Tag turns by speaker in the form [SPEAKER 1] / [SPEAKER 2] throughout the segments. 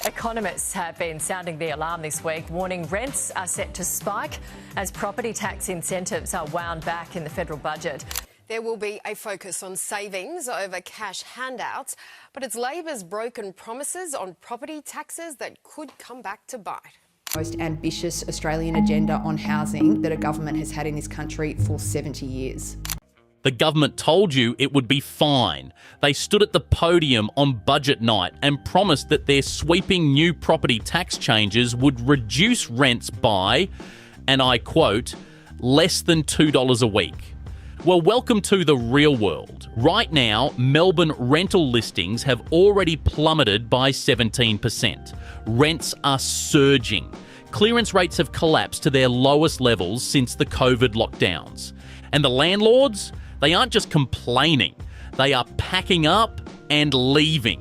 [SPEAKER 1] Economists have been sounding the alarm this week, warning rents are set to spike as property tax incentives are wound back in the federal budget.
[SPEAKER 2] There will be a focus on savings over cash handouts, but it's Labor's broken promises on property taxes that could come back to bite.
[SPEAKER 3] Most ambitious Australian agenda on housing that a government has had in this country for 70 years.
[SPEAKER 4] The government told you it would be fine. They stood at the podium on budget night and promised that their sweeping new property tax changes would reduce rents by, and I quote, less than $2 a week. Well, welcome to the real world. Right now, Melbourne rental listings have already plummeted by 17%. Rents are surging. Clearance rates have collapsed to their lowest levels since the COVID lockdowns. And the landlords? They aren't just complaining, they are packing up and leaving.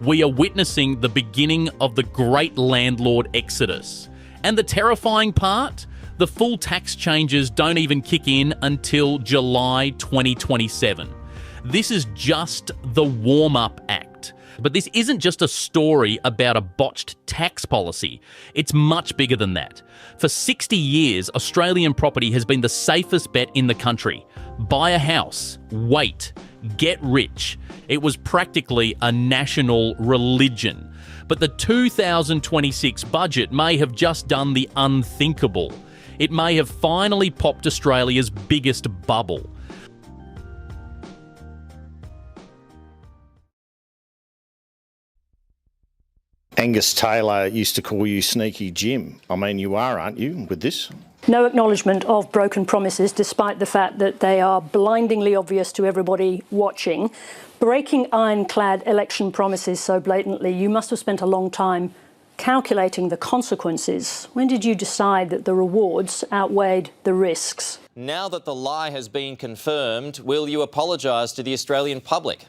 [SPEAKER 4] We are witnessing the beginning of the great landlord exodus. And the terrifying part? The full tax changes don't even kick in until July 2027. This is just the warm-up act. But this isn't just a story about a botched tax policy. It's much bigger than that. For 60 years, Australian property has been the safest bet in the country. Buy a house, wait, get rich. It was practically a national religion. But the 2026 budget may have just done the unthinkable. It may have finally popped Australia's biggest bubble.
[SPEAKER 5] Angus Taylor used to call you Sneaky Jim. I mean, you are, aren't you, with this?
[SPEAKER 6] No acknowledgement of broken promises, despite the fact that they are blindingly obvious to everybody watching. Breaking ironclad election promises so blatantly, you must have spent a long time calculating the consequences. When did you decide that the rewards outweighed the risks?
[SPEAKER 7] Now that the lie has been confirmed, will you apologise to the Australian public?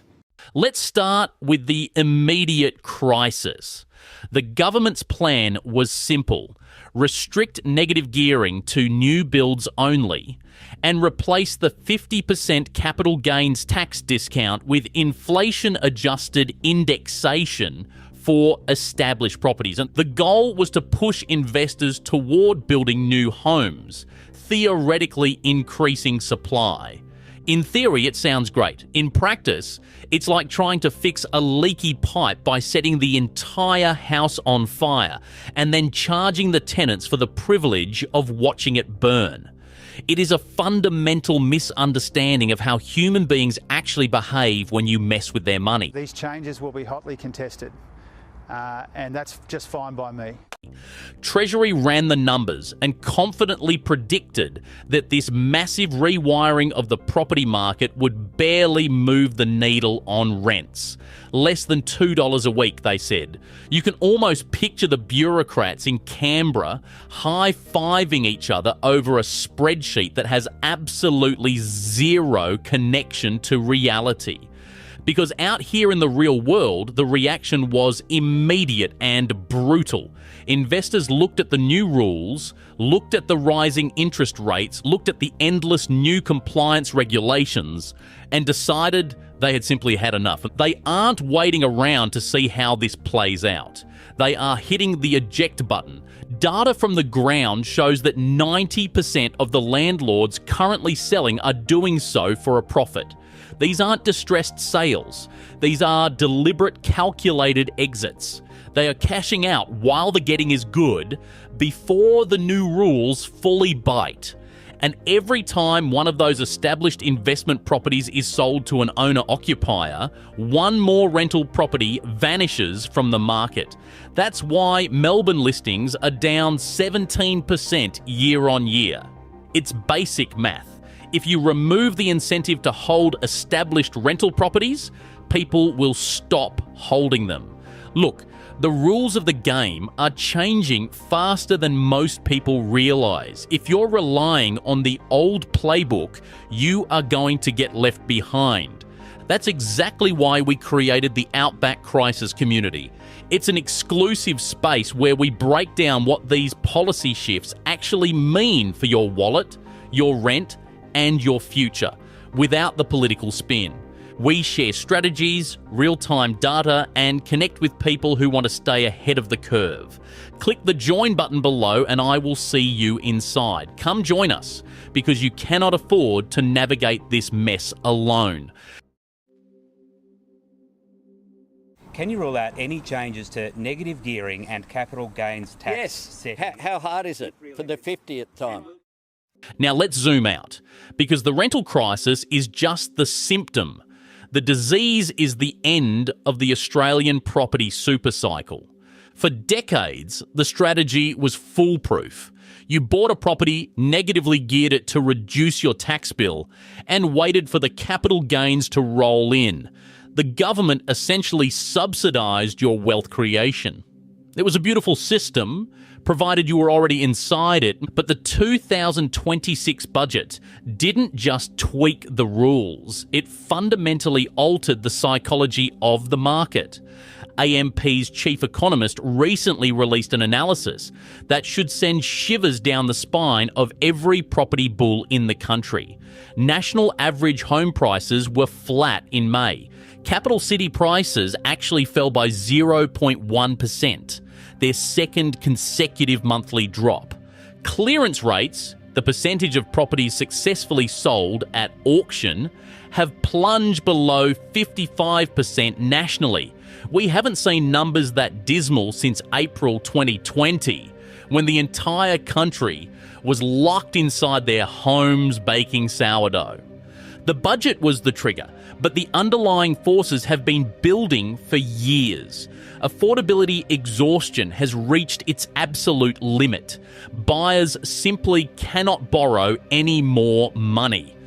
[SPEAKER 4] Let's start with the immediate crisis. The government's plan was simple. Restrict negative gearing to new builds only and replace the 50% capital gains tax discount with inflation-adjusted indexation for established properties. And the goal was to push investors toward building new homes, theoretically increasing supply. In theory, it sounds great. In practice, it's like trying to fix a leaky pipe by setting the entire house on fire and then charging the tenants for the privilege of watching it burn. It is a fundamental misunderstanding of how human beings actually behave when you mess with their money.
[SPEAKER 8] These changes will be hotly contested, and that's just fine by me.
[SPEAKER 4] Treasury ran the numbers and confidently predicted that this massive rewiring of the property market would barely move the needle on rents. Less than $2 a week, they said. You can almost picture the bureaucrats in Canberra high-fiving each other over a spreadsheet that has absolutely zero connection to reality. Because out here in the real world, the reaction was immediate and brutal. Investors looked at the new rules, looked at the rising interest rates, looked at the endless new compliance regulations, and decided they had simply had enough. They aren't waiting around to see how this plays out. They are hitting the eject button. Data from the ground shows that 90% of the landlords currently selling are doing so for a profit. These aren't distressed sales. These are deliberate, calculated exits. They are cashing out while the getting is good, before the new rules fully bite. And every time one of those established investment properties is sold to an owner-occupier, one more rental property vanishes from the market. That's why Melbourne listings are down 17% year on year. It's basic math. If you remove the incentive to hold established rental properties, people will stop holding them. Look, the rules of the game are changing faster than most people realise. If you're relying on the old playbook, you are going to get left behind. That's exactly why we created the Outback Crisis community. It's an exclusive space where we break down what these policy shifts actually mean for your wallet, your rent, and your future, without the political spin. We share strategies, real-time data, and connect with people who want to stay ahead of the curve. Click the join button below and I will see you inside. Come join us, because you cannot afford to navigate this mess alone.
[SPEAKER 9] Can you rule out any changes to negative gearing and capital gains tax
[SPEAKER 10] Yes.
[SPEAKER 9] setting?
[SPEAKER 10] How hard is it for the 50th time?
[SPEAKER 4] Now let's zoom out, because the rental crisis is just the symptom. The disease is the end of the Australian property supercycle. For decades, the strategy was foolproof. You bought a property, negatively geared it to reduce your tax bill, and waited for the capital gains to roll in. The government essentially subsidised your wealth creation. It was a beautiful system, provided you were already inside it, but the 2026 budget didn't just tweak the rules, it fundamentally altered the psychology of the market. AMP's chief economist recently released an analysis that should send shivers down the spine of every property bull in the country. National average home prices were flat in May. Capital city prices actually fell by 0.1%, their second consecutive monthly drop. Clearance rates, the percentage of properties successfully sold at auction, have plunged below 55% nationally. We haven't seen numbers that dismal since April 2020, when the entire country was locked inside their homes baking sourdough. The budget was the trigger, but the underlying forces have been building for years. Affordability exhaustion has reached its absolute limit. Buyers simply cannot borrow any more money.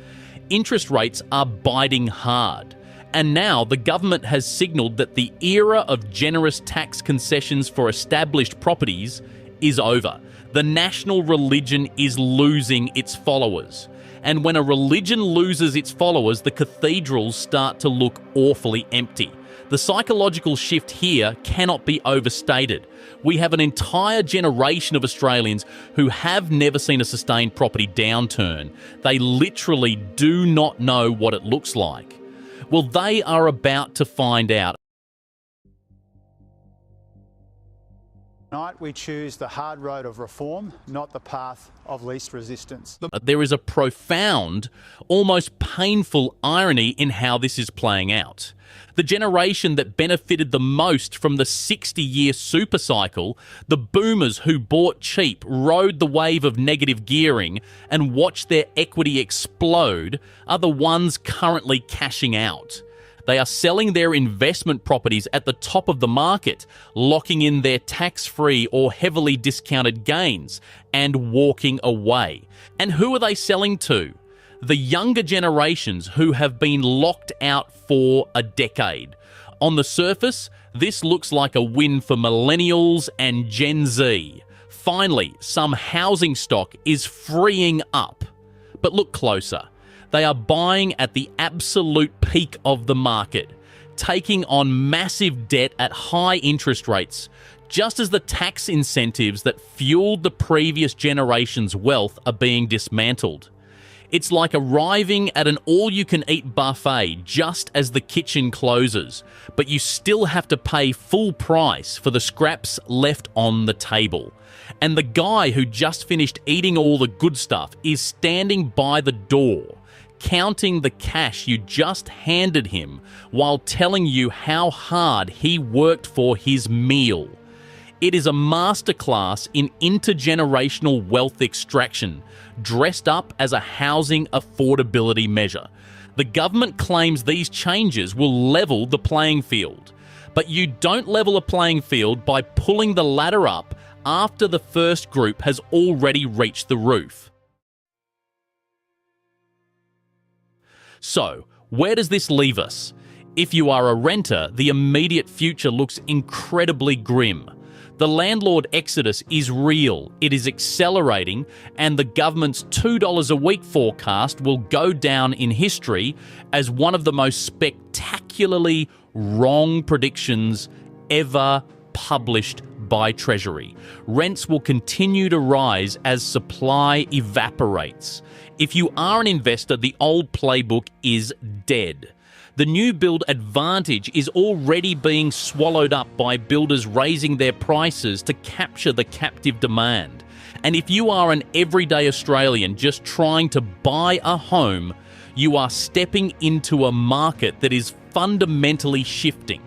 [SPEAKER 4] Interest rates are biting hard. And now the government has signalled that the era of generous tax concessions for established properties is over. The national religion is losing its followers. And when a religion loses its followers, the cathedrals start to look awfully empty. The psychological shift here cannot be overstated. We have an entire generation of Australians who have never seen a sustained property downturn. They literally do not know what it looks like. Well, they are about to find out.
[SPEAKER 8] Tonight we choose the hard road of reform, not the path of least resistance.
[SPEAKER 4] There is a profound, almost painful irony in how this is playing out. The generation that benefited the most from the 60-year supercycle, the boomers who bought cheap, rode the wave of negative gearing and watched their equity explode, are the ones currently cashing out. They are selling their investment properties at the top of the market, locking in their tax-free or heavily discounted gains, and walking away. And who are they selling to? The younger generations who have been locked out for a decade. On the surface, this looks like a win for millennials and Gen Z. Finally, some housing stock is freeing up. But look closer. They are buying at the absolute peak of the market, taking on massive debt at high interest rates, just as the tax incentives that fueled the previous generation's wealth are being dismantled. It's like arriving at an all-you-can-eat buffet just as the kitchen closes, but you still have to pay full price for the scraps left on the table. And the guy who just finished eating all the good stuff is standing by the door, counting the cash you just handed him while telling you how hard he worked for his meal. It is a masterclass in intergenerational wealth extraction, dressed up as a housing affordability measure. The government claims these changes will level the playing field. But you don't level a playing field by pulling the ladder up after the first group has already reached the roof. So, where does this leave us? If you are a renter, the immediate future looks incredibly grim. The landlord exodus is real, it is accelerating, and the government's $2 a week forecast will go down in history as one of the most spectacularly wrong predictions ever published by Treasury. Rents will continue to rise as supply evaporates. If you are an investor, the old playbook is dead. The new build advantage is already being swallowed up by builders raising their prices to capture the captive demand. And if you are an everyday Australian just trying to buy a home, you are stepping into a market that is fundamentally shifting.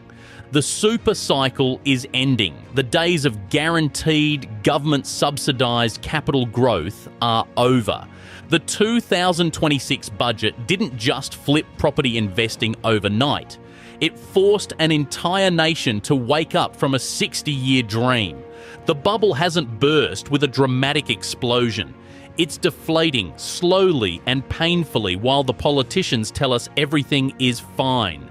[SPEAKER 4] The super cycle is ending. The days of guaranteed, government-subsidised capital growth are over. The 2026 budget didn't just flip property investing overnight. It forced an entire nation to wake up from a 60-year dream. The bubble hasn't burst with a dramatic explosion. It's deflating slowly and painfully while the politicians tell us everything is fine.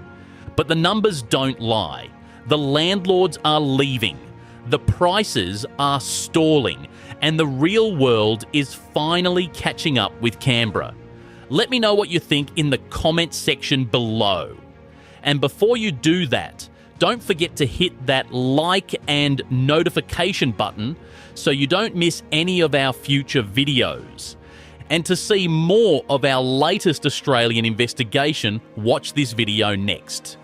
[SPEAKER 4] But the numbers don't lie. The landlords are leaving. The prices are stalling. And the real world is finally catching up with Canberra. Let me know what you think in the comments section below. And before you do that, don't forget to hit that like and notification button so you don't miss any of our future videos. And to see more of our latest Australian investigation, watch this video next.